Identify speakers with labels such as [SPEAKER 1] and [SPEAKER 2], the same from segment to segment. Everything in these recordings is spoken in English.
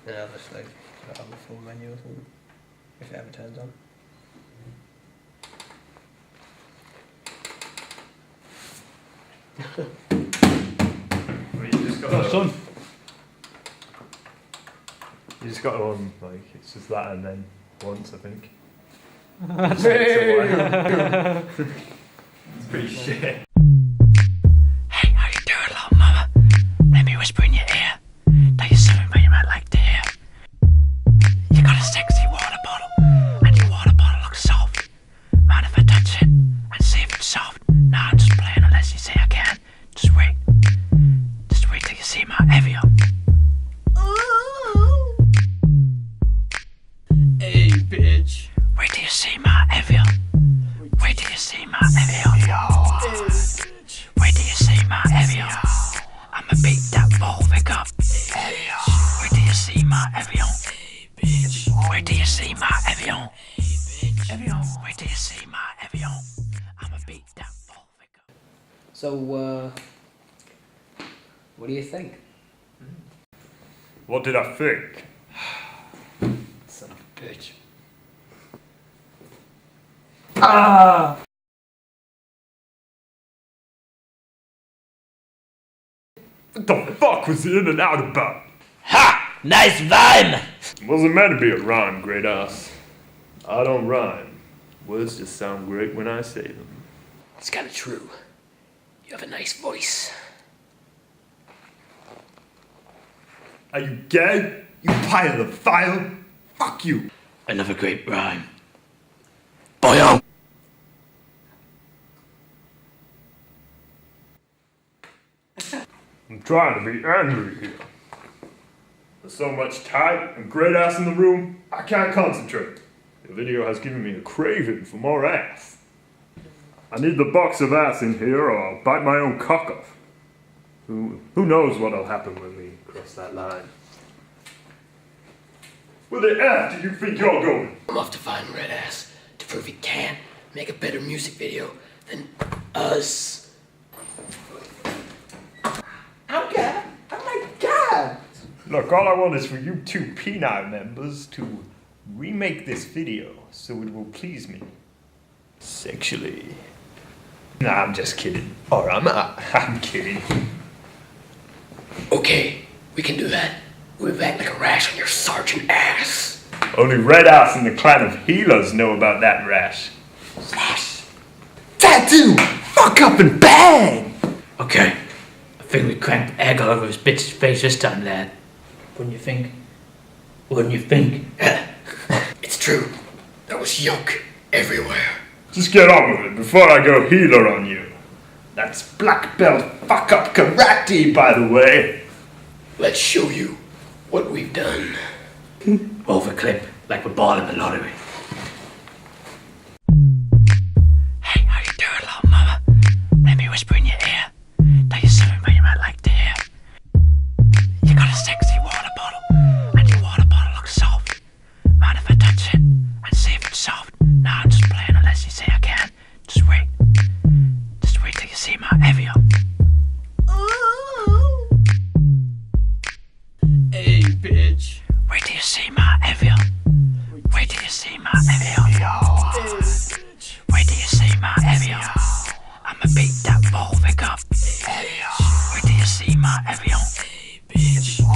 [SPEAKER 1] And I'll just like put it on the full menu or something, if it ever turns on.
[SPEAKER 2] Son. You just got to like, it's just that and then once, I think. It's pretty shit.
[SPEAKER 3] Hey, how you doing, little mama? Let me whisper in your ear. Tell you something that you might like to hear. You got a sexy water bottle, and your water bottle looks soft. Mind if I touch it and see if it's soft? Nah, I'm just playing unless you say I can. Just wait. Just wait till you see my Evian.
[SPEAKER 4] Hey, bitch.
[SPEAKER 3] Wait till you see my Evian. Wait till you see my Evian. Wait till you see my Evian. I'ma beat that Volvic up. Wait till you see my Evian. Wait till you see my Evian. Wait till you see my Evian. I'ma beat that Volvic up.
[SPEAKER 1] So, what do you think?
[SPEAKER 2] What did I think?
[SPEAKER 1] Son of a bitch.
[SPEAKER 2] What the fuck was the in and out about?
[SPEAKER 3] Ha! Nice rhyme!
[SPEAKER 2] Wasn't meant to be a rhyme, great ass. I don't rhyme. Words just sound great when I say them.
[SPEAKER 4] It's kind of true. You have a nice voice.
[SPEAKER 2] Are you gay? You pedophile? Fuck you!
[SPEAKER 3] Another great rhyme. Boyo!
[SPEAKER 2] I'm trying to be angry here. There's so much tight and great ass in the room, I can't concentrate. The video has given me a craving for more ass. I need the box of ass in here or I'll bite my own cock off. Who knows what'll happen when we cross that line. Where the F do you think you're going?
[SPEAKER 4] I'm off to find Red Ass to prove he can make a better music video than us.
[SPEAKER 5] Okay. Oh my god!
[SPEAKER 2] Look, all I want is for you two P9 members to remake this video so it will please me sexually. Nah, I'm just kidding. Or I'm kidding.
[SPEAKER 4] Okay, we can do that. We'll be back like a rash on your sergeant ass.
[SPEAKER 2] Only Red Ass and the clan of healers know about that rash.
[SPEAKER 4] Slash. Tattoo! Fuck up and bang!
[SPEAKER 3] Okay. I think we cranked egg all over his bitch's face this time, lad. Wouldn't you think? Wouldn't you think?
[SPEAKER 4] It's true. There was yolk everywhere.
[SPEAKER 2] Just get on with it before I go healer on you. That's black belt fuck up karate, by the way.
[SPEAKER 4] Let's show you what we've done.
[SPEAKER 3] Over clip, like we're balling the lottery. Hey, how you doing, little mama? Let me whisper in your ear. Tell you something that you might like to hear. You got a sexy water bottle, and your water bottle looks soft. Mind if I touch it and see if it's soft? Nah, I'm just playing unless you say I can. Just wait. Just wait till you see my Evian.
[SPEAKER 4] Hey, bitch.
[SPEAKER 3] Wait till you see my Evian. Wait till you see my Evian. Wait till you see my Evian. I'ma beat that Volvic up. Wait till you see my Evian.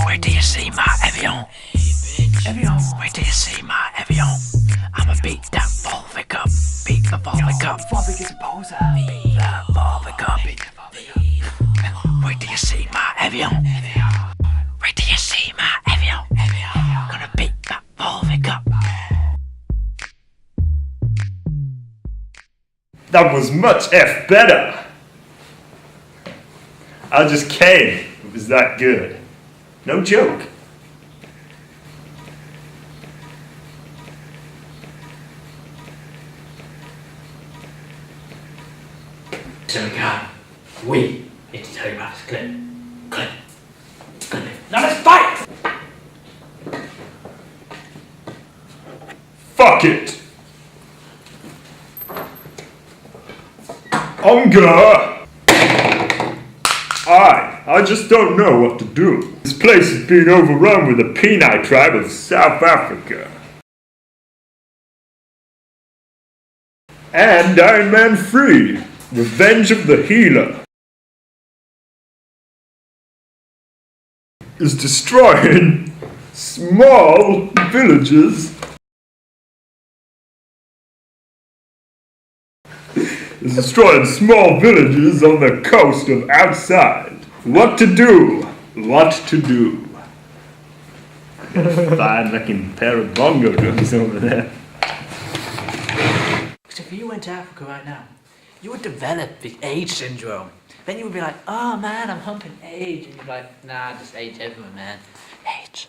[SPEAKER 3] Wait till you see my Evian. Wait till you see my Evian. I'ma beat that Volvic up. Beat the Volvic up.
[SPEAKER 5] Volvic is a poser.
[SPEAKER 3] Beat the Volvic up. Wait till you see my Evian. Wait till you see my Evian. Gonna beat that Volvic up.
[SPEAKER 2] That was much F better. I just came. It was that good. No joke.
[SPEAKER 3] So God, we need to tell you about this clip. Clip. Now let's fight!
[SPEAKER 2] Fuck it. Unga. I I just don't know what to do. This place is being overrun with the Peni tribe of South Africa. And Iron Man 3, Revenge of the Healer, is destroying small villages. Is destroying small villages on the coast of outside. What to do? What to do? Fine looking pair of bongo drums over there.
[SPEAKER 3] Because if you went to Africa right now, you would develop the age syndrome. Then you would be like, oh man, I'm humping age. And you'd be like, nah, just age everyone, man. Age.